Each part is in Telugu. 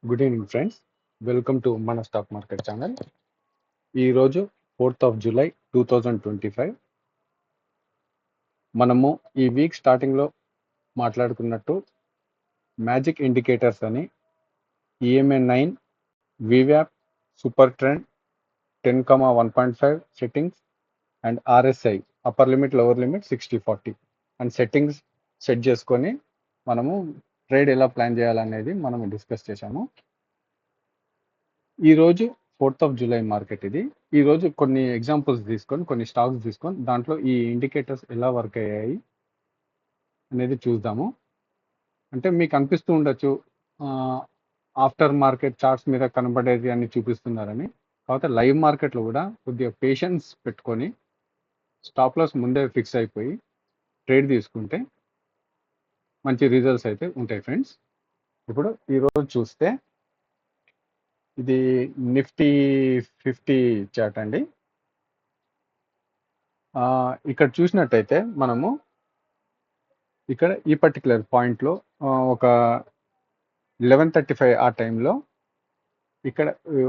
Good evening friends. Welcome to మన స్టాక్ మార్కెట్ ఛానల్. ఈరోజు 4th జూలై 2025. మనము ఈ వీక్ స్టార్టింగ్లో మాట్లాడుకున్నట్టు మ్యాజిక్ ఇండికేటర్స్ అని ఈఎంఏ 9, వివ్యాప్, super trend 10,1.5 settings and RSI upper limit lower limit 60-40 and settings set చేసుకొని మనము ట్రేడ్ ఎలా ప్లాన్ చేయాలనేది మనం డిస్కస్ చేశాము. ఈరోజు 4th జూలై మార్కెట్ ఇది. ఈరోజు కొన్ని ఎగ్జాంపుల్స్ తీసుకొని కొన్ని స్టాక్స్ తీసుకొని దాంట్లో ఈ ఇండికేటర్స్ ఎలా వర్క్ అయ్యాయి అనేది చూద్దాము. అంటే మీకు అనిపిస్తూ ఉండొచ్చు ఆఫ్టర్ మార్కెట్ చార్ట్స్ మీద కనబడేది అని చూపిస్తున్నారని. కాకపోతే లైవ్ మార్కెట్లో కూడా కొద్దిగా పేషెన్స్ పెట్టుకొని స్టాప్ లాస్ ముందే ఫిక్స్ అయిపోయి ట్రేడ్ తీసుకుంటే మంచి రిజల్ట్స్ అయితే ఉంటాయి ఫ్రెండ్స్. ఇప్పుడు ఈరోజు చూస్తే ఇది నిఫ్టీ 50 చార్ట్ అండి. ఇక్కడ చూసినట్టయితే మనము ఇక్కడ ఈ పర్టికులర్ పాయింట్లో ఒక 11:35 ఆ టైంలో ఇక్కడ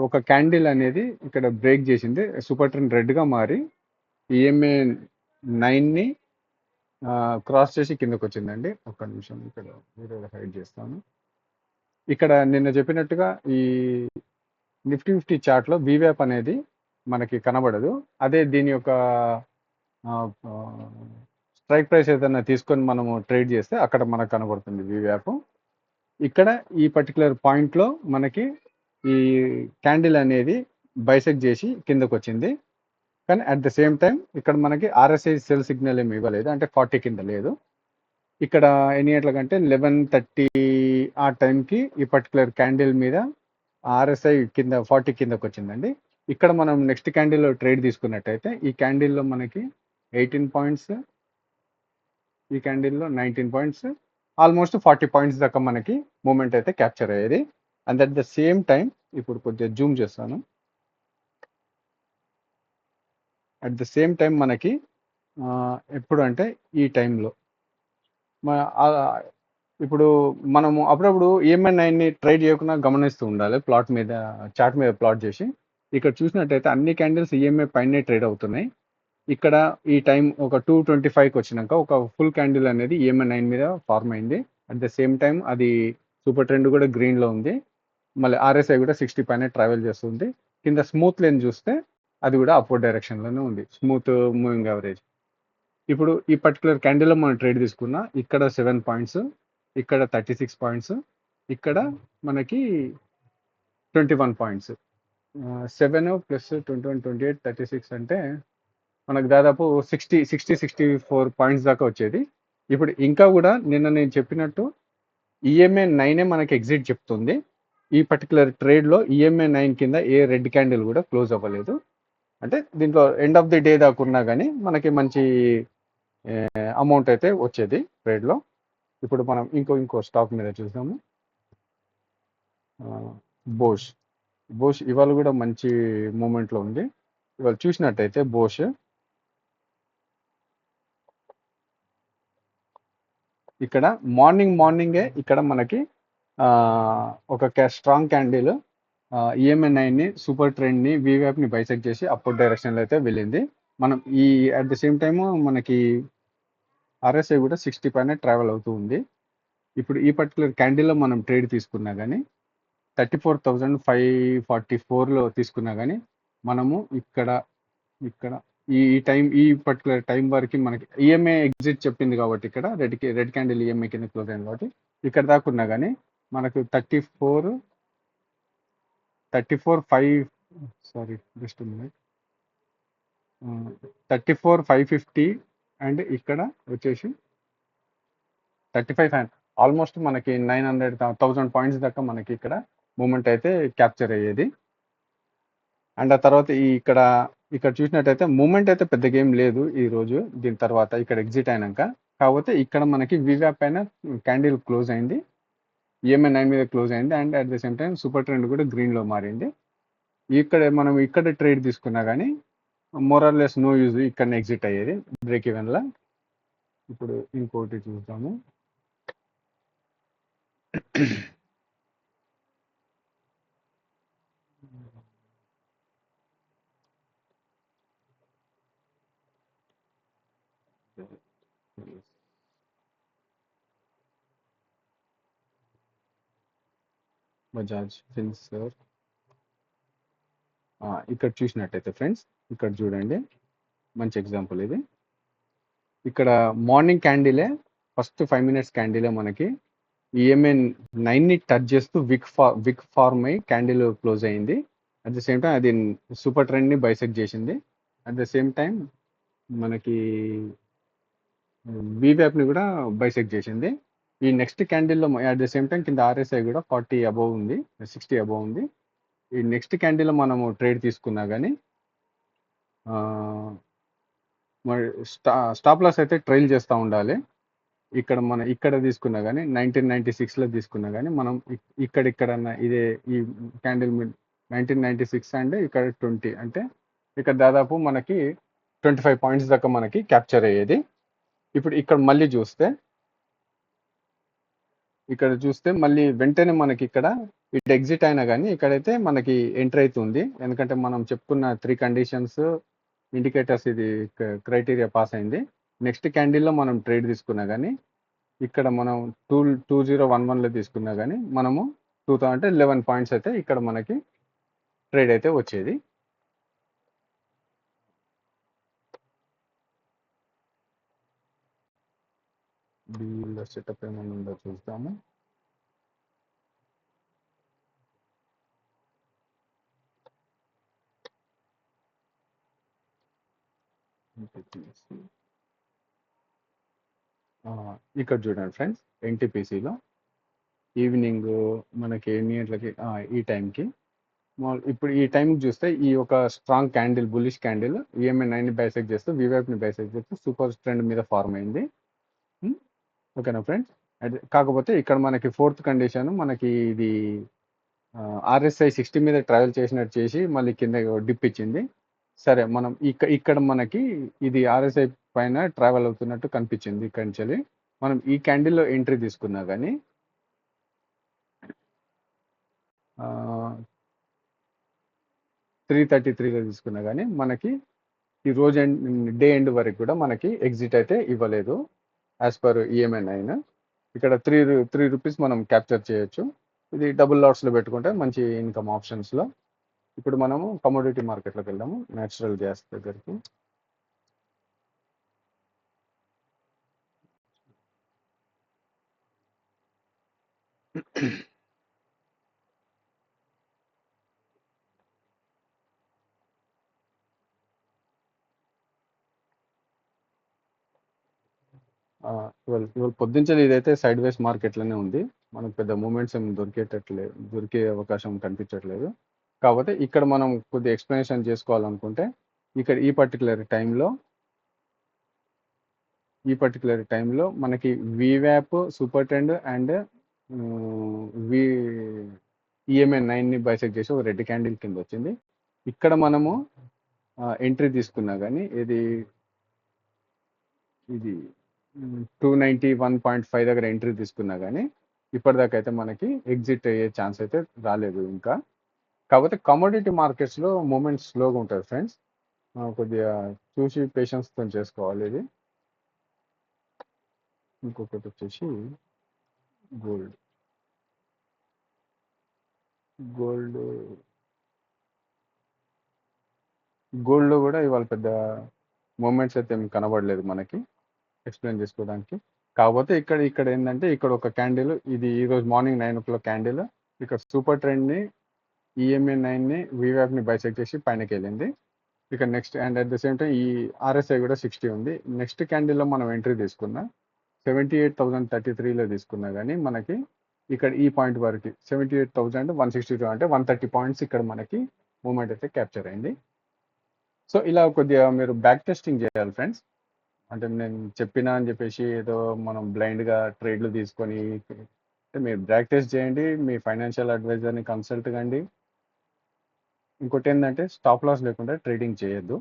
ఒక క్యాండిల్ అనేది ఇక్కడ బ్రేక్ చేసింది. సూపర్ ట్రెండ్ రెడ్గా మారి ఈఎంఏ 9ని క్రాస్ చేసి కిందకు వచ్చిందండి. ఒక్క నిమిషం ఇక్కడ వీడియో హైడ్ చేస్తాను. ఇక్కడ నిన్న చెప్పినట్టుగా ఈ నిఫ్టీ 50 చార్ట్లో వివ్యాప్ అనేది మనకి కనబడదు. అదే దీని యొక్క స్ట్రైక్ ప్రైస్ ఏదైనా తీసుకొని మనము ట్రేడ్ చేస్తే అక్కడ మనకు కనబడుతుంది వివ్యాప్. ఇక్కడ ఈ పర్టికులర్ పాయింట్లో మనకి ఈ క్యాండిల్ అనేది బైసెక్ట్ చేసి కిందకు వచ్చింది. కానీ అట్ ద సేమ్ టైం ఇక్కడ మనకి ఆర్ఎస్ఐ సెల్ సిగ్నల్ ఏమి ఇవ్వలేదు, అంటే 40 కింద లేదు. ఇక్కడ ఎన్ని గంటలకంటే 11:30 ఆ టైంకి ఈ పర్టికులర్ క్యాండిల్ మీద ఆర్ఎస్ఐ కింద 40 కిందకు వచ్చిందండి. ఇక్కడ మనం నెక్స్ట్ క్యాండిల్లో ట్రేడ్ తీసుకున్నట్టయితే ఈ క్యాండిల్లో మనకి 18 పాయింట్స్, ఈ క్యాండిల్లో 19 పాయింట్స్, ఆల్మోస్ట్ 40 పాయింట్స్ దాకా మనకి మూమెంట్ అయితే క్యాప్చర్ అయ్యేది. And at the same time ఇప్పుడు కొద్దిగా జూమ్ చేస్తాను. అట్ ద సేమ్ టైం మనకి ఎప్పుడు అంటే ఈ టైంలో ఇప్పుడు మనము అప్పుడప్పుడు ఈఎంఐ 9ని ట్రేడ్ చేయకుండా గమనిస్తూ ఉండాలి. ప్లాట్ మీద చార్ట్ మీద ప్లాట్ చేసి ఇక్కడ చూసినట్టయితే అన్ని క్యాండిల్స్ ఈఎంఐ పైనే ట్రేడ్ అవుతున్నాయి. ఇక్కడ ఈ టైం ఒక 2:25కి వచ్చినాక ఒక ఫుల్ క్యాండిల్ అనేది ఈఎంఐ 9 మీద ఫార్మ్ అయింది. అట్ ద సేమ్ టైం అది సూపర్ ట్రెండ్ కూడా గ్రీన్లో ఉంది. మళ్ళీ ఆర్ఎస్ఐ కూడా 60 పైన ట్రావెల్ చేస్తుంది. కింద స్మూత్ లైన్ చూస్తే అది కూడా అప్వర్డ్ డైరెక్షన్లోనే ఉంది, స్మూత్ మూవింగ్ యావరేజ్. ఇప్పుడు ఈ పర్టికులర్ క్యాండిల్లో మనం ట్రేడ్ తీసుకున్నా ఇక్కడ 7 పాయింట్స్, ఇక్కడ 36 పాయింట్స్, ఇక్కడ మనకి 21 పాయింట్స్. 7 + 21, 28, 36 అంటే మనకు దాదాపు 64 పాయింట్స్ దాకా వచ్చేది. ఇప్పుడు ఇంకా కూడా నిన్న నేను చెప్పినట్టు ఈఎంఏ 9 మనకి ఎగ్జిట్ చెప్తుంది. ఈ పర్టికులర్ ట్రేడ్లో ఈఎంఏ 9 కింద ఏ రెడ్ క్యాండిల్ కూడా క్లోజ్ అవ్వలేదు. అంటే దీంట్లో ఎండ్ ఆఫ్ ది డే దాకా ఉన్నా కానీ మనకి మంచి అమౌంట్ అయితే వచ్చేది ట్రేడ్లో. ఇప్పుడు మనం ఇంకో స్టాక్ మీద చూద్దాము. బోష్ ఇవాళ కూడా మంచి మూమెంట్లో ఉంది. ఇవాళ చూసినట్టయితే బోష్ ఇక్కడ మార్నింగే ఇక్కడ మనకి ఒక స్ట్రాంగ్ క్యాండిల్ ఈఎంఐ 9ని సూపర్ ట్రెండ్ని వివ్యాప్ని బైసెక్ట్ చేసి అప్వర్డ్ డైరెక్షన్లో అయితే వెళ్ళింది. మనం ఈ అట్ ద సేమ్ టైము మనకి ఆర్ఎస్ఐ కూడా 60 పైన ట్రావెల్ అవుతూ ఉంది. ఇప్పుడు ఈ పర్టికులర్ క్యాండిల్లో మనం ట్రేడ్ తీసుకున్నా కానీ 34,544లో తీసుకున్నా కానీ మనము ఇక్కడ ఈ పర్టికులర్ టైం వరకు మనకి ఈఎంఐ ఎగ్జిట్ చెప్పింది కాబట్టి ఇక్కడ రెడ్ క్యాండిల్ ఈఎంఐ కింద క్లోజ్ అయింది కాబట్టి ఇక్కడ దాకా ఉన్నా కానీ మనకు 34,550 అండ్ ఇక్కడ వచ్చేసి 35 ఆల్మోస్ట్ మనకి 900,000 పాయింట్స్ దాకా మనకి ఇక్కడ మూమెంట్ అయితే క్యాప్చర్ అయ్యేది. అండ్ ఆ తర్వాత ఇక్కడ చూసినట్టయితే మూమెంట్ అయితే పెద్ద గేమ్ లేదు ఈ రోజు. దీని తర్వాత ఇక్కడ ఎగ్జిట్ అయినాక కాకపోతే ఇక్కడ మనకి వివ్యాప్ పైన క్యాండిల్ క్లోజ్ అయింది, ఈఎంఐ 9 మీద క్లోజ్ అయింది. And at the same time super trend కూడా గ్రీన్లో మారింది. మనం ఇక్కడ ట్రేడ్ తీసుకున్నా కానీ మోరార్లెస్ నో యూజ్ ఇక్కడ ఎగ్జిట్ అయ్యేది బ్రేక్ ఈవెన్లా. ఇప్పుడు ఇంకోటి చూద్దాము. బజాజ్ ఫిన్సర్. ఇక్కడ చూసినట్టయితే ఫ్రెండ్స్, ఇక్కడ చూడండి, మంచి ఎగ్జాంపుల్ ఇది. ఇక్కడ మార్నింగ్ క్యాండిలే, ఫస్ట్ 5 మినిట్స్ క్యాండిలే మనకి ఈఎంఏ 9ని టచ్ చేస్తూ విక్ ఫార్మ్ అయ్యి క్యాండిల్ క్లోజ్ అయింది. అట్ ద సేమ్ టైం అది సూపర్ ట్రెండ్ని బైసెక్ట్ చేసింది. అట్ ద సేమ్ టైం మనకి వీవ్యాప్ని కూడా బైసెక్ట్ చేసింది. ఈ నెక్స్ట్ క్యాండిల్లో అట్ ద సేమ్ టైం కింద ఆర్ఎస్ఐ కూడా 40 అబౌవ్ ఉంది, 60 అబౌవ్ ఉంది. ఈ నెక్స్ట్ క్యాండిల్లో మనము ట్రేడ్ తీసుకున్నా కానీ మరి స్టాప్ లాస్ అయితే ట్రైల్ చేస్తూ ఉండాలి. ఇక్కడ తీసుకున్నా కానీ 1996లో తీసుకున్నా కానీ మనం ఇక్కడన్నా ఇదే ఈ క్యాండిల్ 1996 అంటే ఇక్కడ 20 అంటే ఇక్కడ దాదాపు మనకి 25 పాయింట్స్ దాకా మనకి క్యాప్చర్ అయ్యేది. ఇప్పుడు ఇక్కడ మళ్ళీ చూస్తే మళ్ళీ వెంటనే మనకి ఇక్కడ ఇటు ఎగ్జిట్ అయినా కానీ ఇక్కడైతే మనకి ఎంటర్ అవుతుంది. ఎందుకంటే మనం చెప్పుకున్న 3 కండిషన్స్ ఇండికేటర్స్ ఇది క్రైటీరియా పాస్ అయింది. నెక్స్ట్ క్యాండిల్లో మనం ట్రేడ్ తీసుకున్నా కానీ ఇక్కడ మనం 2011లో తీసుకున్నా కానీ మనము 11 పాయింట్స్ అయితే ఇక్కడ మనకి ట్రేడ్ అయితే వచ్చేది. దీనిలో సెటప్ ఏమైనా ఉందో చూద్దాము. ఇక్కడ చూడండి ఫ్రెండ్స్, ఎన్టీపీసీలో ఈవినింగ్ మనకి ఎన్ని గంటలకి ఈ టైంకి ఇప్పుడు ఈ టైంకి చూస్తే ఈ ఒక strong candle, bullish candle EMA 9ని బైసెక్ట్ చేస్తూ వీవ్యాప్ని బైసెక్ట్ చేస్తూ సూపర్ ట్రెండ్ మీద ఫార్మ్ అయింది. ఓకేనా ఫ్రెండ్స్? కాకపోతే ఇక్కడ మనకి 4th కండిషన్ మనకి ఇది ఆర్ఎస్ఐ 60 మీద ట్రావెల్ చేసినట్టు చేసి మళ్ళీ కింద డిప్ ఇచ్చింది. సరే, మనం ఇక్కడ మనకి ఇది ఆర్ఎస్ఐ పైన ట్రావెల్ అవుతున్నట్టు కనిపించింది. ఇక్కడి నుంచి మనం ఈ క్యాండిల్లో ఎంట్రీ తీసుకున్నా కానీ 333లో తీసుకున్నా కానీ మనకి ఈ రోజు డే ఎండ్ వరకు కూడా మనకి ఎగ్జిట్ అయితే ఇవ్వలేదు యాజ్ పర్ ఈఎంఐ 9. ఇక్కడ 3 రూపీస్ మనం క్యాప్చర్ చేయొచ్చు. ఇది డబుల్ లాట్స్లో పెట్టుకుంటే మంచి ఇన్కమ్ ఆప్షన్స్లో. ఇప్పుడు మనము కమోడిటీ మార్కెట్లోకి వెళ్దాము, న్యాచురల్ గ్యాస్ దగ్గరికి. ఇవాళ పొద్దుంచే ఇదైతే సైడ్ వేస్ మార్కెట్లోనే ఉంది. మనకు పెద్ద మూమెంట్స్ ఏమి దొరికే అవకాశం కనిపించట్లేదు. కాకపోతే ఇక్కడ మనం కొద్దిగా ఎక్స్ప్లెనేషన్ చేసుకోవాలనుకుంటే ఇక్కడ ఈ పర్టికులర్ టైంలో మనకి వీవ్యాప్, సూపర్ ట్రెండ్ అండ్ ఈఎంఐ 9ని బైసెక్ట్ చేసి ఒక రెడ్ క్యాండిల్ కింద వచ్చింది. ఇక్కడ మనము ఎంట్రీ తీసుకున్నా కానీ ఇది 291.5 దగ్గర ఎంట్రీ తీసుకున్నా కానీ ఇప్పటిదాకా అయితే మనకి ఎగ్జిట్ అయ్యే ఛాన్స్ అయితే రాలేదు ఇంకా. కాకపోతే కమోడిటీ మార్కెట్స్లో మూమెంట్స్ స్లోగా ఉంటుంది ఫ్రెండ్స్, కొద్దిగా చూసి పేషెన్స్తో చేసుకోవాలి ఇది. ఇంకొకటి వచ్చేసి గోల్డ్లో కూడా ఇవాళ పెద్ద మూమెంట్స్ అయితే ఏమి కనబడలేదు మనకి ఎక్స్ప్లెయిన్ చేసుకోవడానికి. కాకపోతే ఇక్కడ ఏంటంటే ఇక్కడ ఒక క్యాండిల్, ఇది ఈరోజు మార్నింగ్ 9 o'clock క్యాండిల్, ఇక్కడ సూపర్ ట్రెండ్ని ఈఎంఐ 9ని వీవ్యాప్ని బైసెక్ట్ చేసి పైనకి వెళ్ళింది. ఇక next and at the same time ఈ ఆర్ఎస్ఐ కూడా 60 ఉంది. నెక్స్ట్ క్యాండిల్లో మనం ఎంట్రీ తీసుకున్నా 78,033లో తీసుకున్నా కానీ మనకి ఇక్కడ ఈ పాయింట్ వరకు 78,162 అంటే 130 పాయింట్స్ ఇక్కడ మనకి మూమెంట్ అయితే క్యాప్చర్ అయింది. సో ఇలా కొద్దిగా మీరు బ్యాక్ టెస్టింగ్ చేయాలి ఫ్రెండ్స్. అంటే నేను చెప్పినా అని చెప్పేసి ఏదో మనం బ్లైండ్గా ట్రేడ్లు తీసుకొని మీరు బ్యాక్ టెస్ట్ చేయండి, మీ ఫైనాన్షియల్ అడ్వైజర్ని కన్సల్ట్ కండి. ఇంకోటి ఏంటంటే స్టాప్ లాస్ లేకుండా ట్రేడింగ్ చేయొద్దు.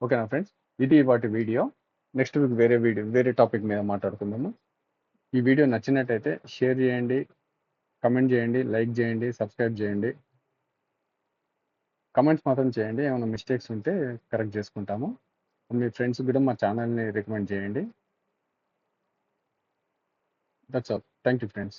ఓకేనా ఫ్రెండ్స్? ఇది వాటి వీడియో. నెక్స్ట్ వీక్ వేరే టాపిక్ మీద మాట్లాడుకుందాము. ఈ వీడియో నచ్చినట్టయితే షేర్ చేయండి, కమెంట్ చేయండి, లైక్ చేయండి, సబ్స్క్రైబ్ చేయండి. కమెంట్స్ మాత్రం చేయండి, ఏమైనా మిస్టేక్స్ ఉంటే కరెక్ట్ చేసుకుంటాము. మీ ఫ్రెండ్స్ కూడా మా ఛానల్ని రికమెండ్ చేయండి. That's all. Thank you friends.